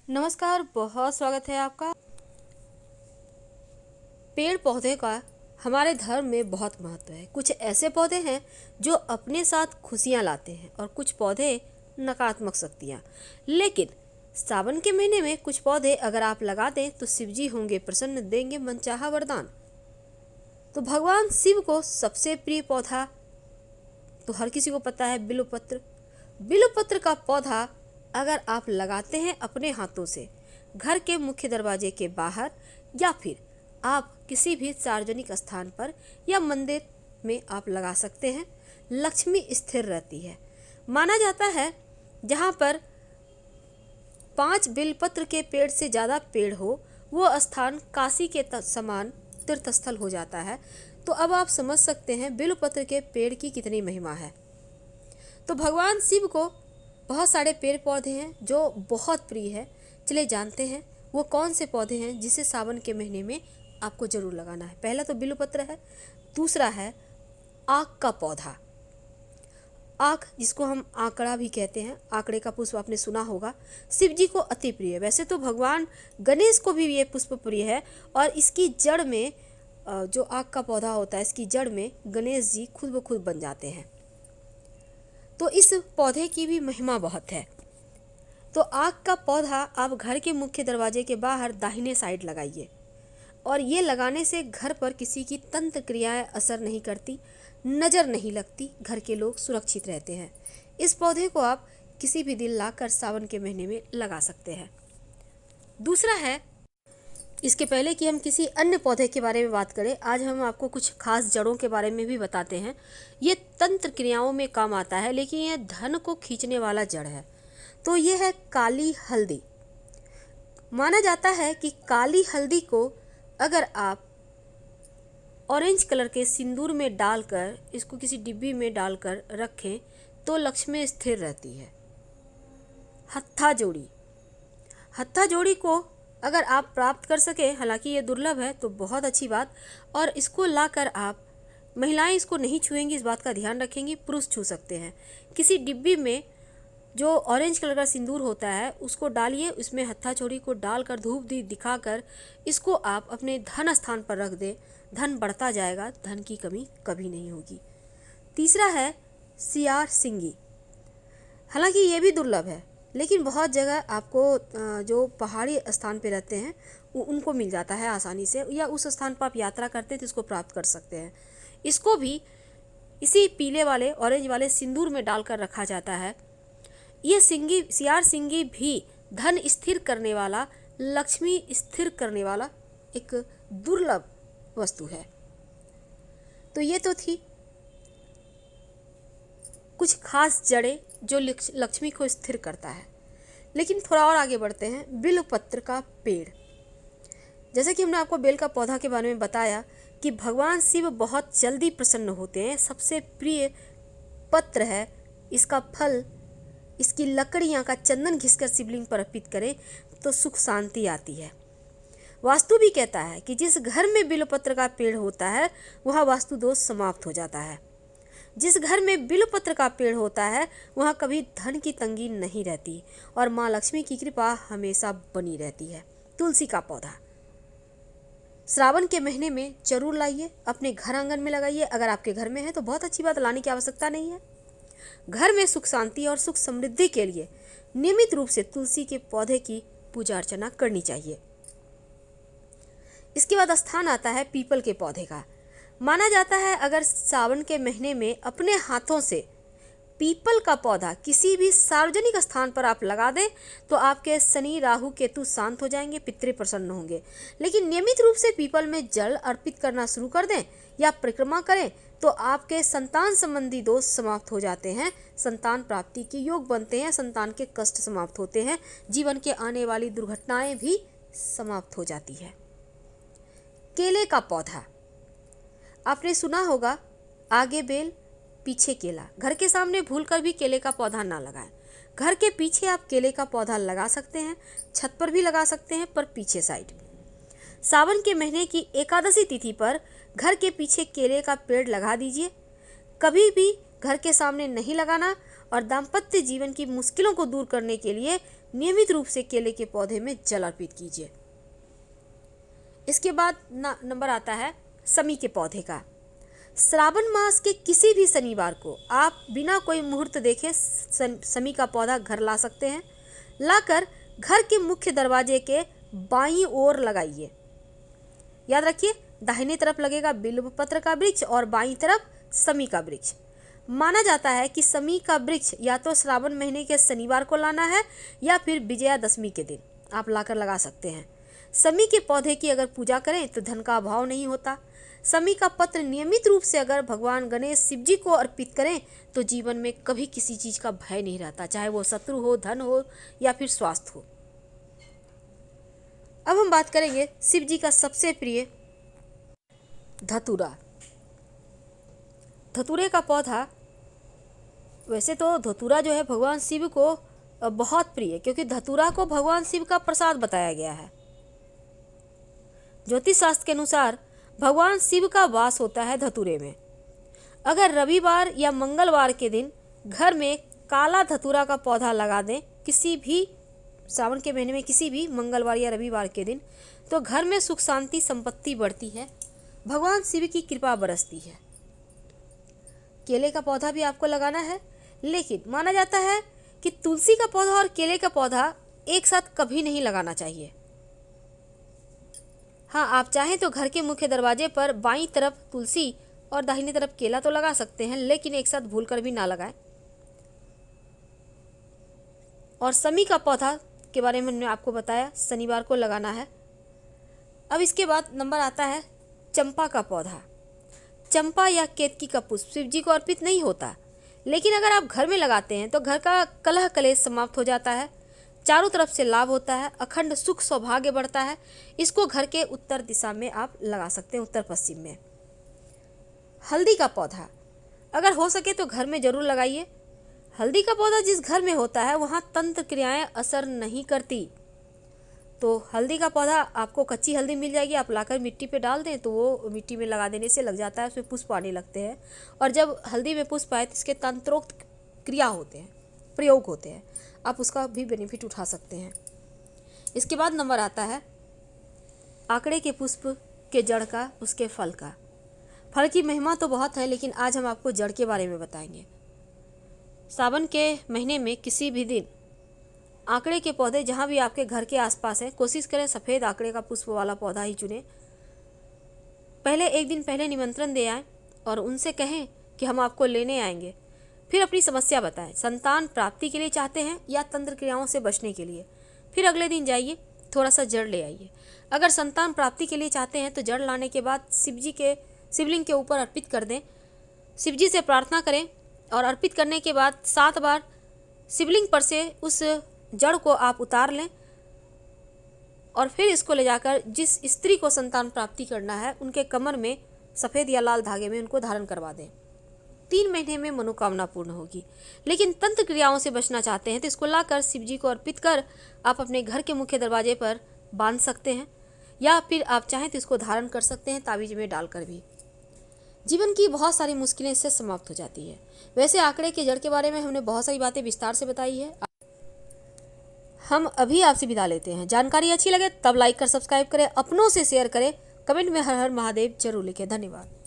नमस्कार, बहुत स्वागत है आपका। पेड़ पौधे का हमारे धर्म में बहुत महत्व है। कुछ ऐसे पौधे हैं जो अपने साथ खुशियां लाते हैं और कुछ पौधे नकारात्मक शक्तियां। लेकिन सावन के महीने में कुछ पौधे अगर आप लगा दें तो शिव जी होंगे प्रसन्न, देंगे मनचाहा वरदान। तो भगवान शिव को सबसे प्रिय पौधा तो हर किसी को पता है, बिल्वपत्र। बिल्वपत्र का पौधा अगर आप लगाते हैं अपने हाथों से घर के मुख्य दरवाजे के बाहर या फिर आप किसी भी सार्वजनिक स्थान पर या मंदिर में आप लगा सकते हैं, लक्ष्मी स्थिर रहती है। माना जाता है जहाँ पर 5 बिल्वपत्र के पेड़ से ज़्यादा पेड़ हो वो स्थान काशी के समान तीर्थस्थल हो जाता है। तो अब आप समझ सकते हैं बिल्वपत्र के पेड़ की कितनी महिमा है। तो भगवान शिव को बहुत सारे पेड़ पौधे हैं जो बहुत प्रिय है। चलिए जानते हैं वो कौन से पौधे हैं जिसे सावन के महीने में आपको जरूर लगाना है। पहला तो बिल्वपत्र है, दूसरा है आक का पौधा। आक जिसको हम आंकड़ा भी कहते हैं, आंकड़े का पुष्प आपने सुना होगा, शिव जी को अति प्रिय है। वैसे तो भगवान गणेश को भी ये पुष्प प्रिय है और इसकी जड़ में जो आक का पौधा होता है, इसकी जड़ में गणेश जी खुद ब खुद बन जाते हैं। तो इस पौधे की भी महिमा बहुत है। तो आक का पौधा आप घर के मुख्य दरवाजे के बाहर दाहिने साइड लगाइए और ये लगाने से घर पर किसी की तंत्र क्रियाएं असर नहीं करती, नज़र नहीं लगती, घर के लोग सुरक्षित रहते हैं। इस पौधे को आप किसी भी दिन लाकर सावन के महीने में लगा सकते हैं। दूसरा है, इसके पहले कि हम किसी अन्य पौधे के बारे में बात करें, आज हम आपको कुछ खास जड़ों के बारे में भी बताते हैं। ये तंत्र क्रियाओं में काम आता है, लेकिन यह धन को खींचने वाला जड़ है। तो ये है काली हल्दी। माना जाता है कि काली हल्दी को अगर आप ऑरेंज कलर के सिंदूर में डालकर इसको किसी डिब्बी में डालकर रखें तो लक्ष्मी स्थिर रहती है। हत्था जोड़ी, हत्था जोड़ी को अगर आप प्राप्त कर सके, हालांकि ये दुर्लभ है, तो बहुत अच्छी बात। और इसको लाकर आप, महिलाएं इसको नहीं छुएंगी, इस बात का ध्यान रखेंगी, पुरुष छू सकते हैं। किसी डिब्बी में जो ऑरेंज कलर का सिंदूर होता है उसको डालिए, उसमें हत्था चौड़ी को डालकर धूप दीप दिखाकर इसको आप अपने धन स्थान पर रख दें, धन बढ़ता जाएगा, धन की कमी कभी नहीं होगी। तीसरा है सियार सिंगी। हालांकि ये भी दुर्लभ है, लेकिन बहुत जगह आपको जो पहाड़ी स्थान पे रहते हैं उनको मिल जाता है आसानी से, या उस स्थान पर आप यात्रा करते हैं तो इसको प्राप्त कर सकते हैं। इसको भी इसी पीले वाले ऑरेंज वाले सिंदूर में डालकर रखा जाता है। ये सिंगी, सियार सिंगी भी धन स्थिर करने वाला, लक्ष्मी स्थिर करने वाला एक दुर्लभ वस्तु है। तो ये तो थी कुछ खास जड़ें जो लक्ष्मी को स्थिर करता है। लेकिन थोड़ा और आगे बढ़ते हैं। बिल्वपत्र का पेड़, जैसे कि हमने आपको बेल का पौधा के बारे में बताया कि भगवान शिव बहुत जल्दी प्रसन्न होते हैं, सबसे प्रिय पत्र है। इसका फल, इसकी लकड़ियाँ का चंदन घिसकर शिवलिंग पर अर्पित करें तो सुख शांति आती है। वास्तु भी कहता है कि जिस घर में बिल्वपत्र का पेड़ होता है वहाँ वास्तु दोष समाप्त हो जाता है। जिस घर में बिल्वपत्र का पेड़ होता है वहाँ कभी धन की तंगी नहीं रहती और माँ लक्ष्मी की कृपा हमेशा बनी रहती है। तुलसी का पौधा श्रावण के महीने में जरूर लाइए, अपने घर आंगन में लगाइए। अगर आपके घर में है तो बहुत अच्छी बात, लाने की आवश्यकता नहीं है। घर में सुख शांति और सुख समृद्धि के लिए नियमित रूप से तुलसी के पौधे की पूजा अर्चना करनी चाहिए। इसके बाद स्थान आता है पीपल के पौधे का। माना जाता है अगर सावन के महीने में अपने हाथों से पीपल का पौधा किसी भी सार्वजनिक स्थान पर आप लगा दें तो आपके शनि राहु केतु शांत हो जाएंगे, पितृ प्रसन्न होंगे। लेकिन नियमित रूप से पीपल में जल अर्पित करना शुरू कर दें या परिक्रमा करें तो आपके संतान संबंधी दोष समाप्त हो जाते हैं, संतान प्राप्ति के योग बनते हैं, संतान के कष्ट समाप्त होते हैं, जीवन के आने वाली दुर्घटनाएं भी समाप्त हो जाती है। केले का पौधा आपने सुना होगा, आगे बेल पीछे केला। घर के सामने भूलकर भी केले का पौधा ना लगाएं। घर के पीछे आप केले का पौधा लगा सकते हैं, छत पर भी लगा सकते हैं, पर पीछे साइड। सावन के महीने की एकादशी तिथि पर घर के पीछे केले का पेड़ लगा दीजिए। कभी भी घर के सामने नहीं लगाना और दाम्पत्य जीवन की मुश्किलों को दूर करने के लिए नियमित रूप से केले के पौधे में जल अर्पित कीजिए। इसके बाद नंबर आता है समी के पौधे का। श्रावण मास के किसी भी शनिवार को आप बिना कोई मुहूर्त देखे समी का पौधा घर ला सकते हैं। लाकर घर के मुख्य दरवाजे के बाईं ओर लगाइए। याद रखिए, दाहिने तरफ लगेगा बिल्वपत्र का वृक्ष और बाईं तरफ समी का वृक्ष। माना जाता है कि समी का वृक्ष या तो श्रावण महीने के शनिवार को लाना है या फिर विजयादशमी के दिन आप लाकर लगा सकते हैं। समी के पौधे की अगर पूजा करें तो धन का अभाव नहीं होता। समी का पत्र नियमित रूप से अगर भगवान गणेश शिव जी को अर्पित करें तो जीवन में कभी किसी चीज का भय नहीं रहता, चाहे वो शत्रु हो, धन हो या फिर स्वास्थ्य हो। अब हम बात करेंगे शिव जी का सबसे प्रिय धतूरा। धतूरे का पौधा, वैसे तो धतूरा जो है भगवान शिव को बहुत प्रिय है, क्योंकि धतूरा को भगवान शिव का प्रसाद बताया गया है। ज्योतिष शास्त्र के अनुसार भगवान शिव का वास होता है धतूरे में। अगर रविवार या मंगलवार के दिन घर में काला धतूरा का पौधा लगा दें, किसी भी सावन के महीने में किसी भी मंगलवार या रविवार के दिन, तो घर में सुख शांति संपत्ति बढ़ती है, भगवान शिव की कृपा बरसती है। केले का पौधा भी आपको लगाना है, लेकिन माना जाता है कि तुलसी का पौधा और केले का पौधा एक साथ कभी नहीं लगाना चाहिए। हाँ, आप चाहें तो घर के मुख्य दरवाजे पर बाईं तरफ तुलसी और दाहिनी तरफ केला तो लगा सकते हैं, लेकिन एक साथ भूलकर भी ना लगाएं। और समी का पौधा के बारे में मैंने आपको बताया, शनिवार को लगाना है। अब इसके बाद नंबर आता है चंपा का पौधा। चंपा या केतकी का पुष्प शिव जी को अर्पित नहीं होता, लेकिन अगर आप घर में लगाते हैं तो घर का कलह कलेश समाप्त हो जाता है, चारों तरफ से लाभ होता है, अखंड सुख सौभाग्य बढ़ता है। इसको घर के उत्तर दिशा में आप लगा सकते हैं, उत्तर पश्चिम में। हल्दी का पौधा अगर हो सके तो घर में जरूर लगाइए। हल्दी का पौधा जिस घर में होता है वहाँ तंत्र क्रियाएं असर नहीं करती। तो हल्दी का पौधा आपको कच्ची हल्दी मिल जाएगी, आप लाकर मिट्टी पे डाल दें तो वो मिट्टी में लगा देने से लग जाता है, उसमें पुष्प आने लगते हैं। और जब हल्दी में पुष्प आए तो इसके तंत्रोक्त क्रिया होते हैं, प्रयोग होते हैं, आप उसका भी बेनिफिट उठा सकते हैं। इसके बाद नंबर आता है आंकड़े के पुष्प के जड़ का, उसके फल का। फल की महिमा तो बहुत है, लेकिन आज हम आपको जड़ के बारे में बताएंगे। सावन के महीने में किसी भी दिन आंकड़े के पौधे जहाँ भी आपके घर के आसपास है, कोशिश करें सफ़ेद आंकड़े का पुष्प वाला पौधा ही चुनें। पहले एक दिन पहले निमंत्रण दे आएँ और उनसे कहें कि हम आपको लेने आएंगे। फिर अपनी समस्या बताएं, संतान प्राप्ति के लिए चाहते हैं या तंत्र क्रियाओं से बचने के लिए। फिर अगले दिन जाइए, थोड़ा सा जड़ ले आइए। अगर संतान प्राप्ति के लिए चाहते हैं तो जड़ लाने के बाद शिवलिंग के ऊपर अर्पित कर दें, शिव जी से प्रार्थना करें और अर्पित करने के बाद 7 बार शिवलिंग पर से उस जड़ को आप उतार लें और फिर इसको ले जाकर जिस स्त्री को संतान प्राप्ति करना है उनके कमर में सफ़ेद या लाल धागे में उनको धारण करवा दें। 3 महीने में मनोकामना पूर्ण होगी। लेकिन तंत्र क्रियाओं से बचना चाहते हैं तो इसको लाकर शिव जी को अर्पित कर आप अपने घर के मुख्य दरवाजे पर बांध सकते हैं, या फिर आप चाहें तो इसको धारण कर सकते हैं ताबीज में डालकर भी। जीवन की बहुत सारी मुश्किलें इससे समाप्त हो जाती है। वैसे आंकड़े के जड़ के बारे में हमने बहुत सारी बातें विस्तार से बताई है। हम अभी आपसे विदा लेते हैं। जानकारी अच्छी लगे तब लाइक कर सब्सक्राइब करें, अपनों से शेयर करें, कमेंट में हर हर महादेव जरूर लिखें। धन्यवाद।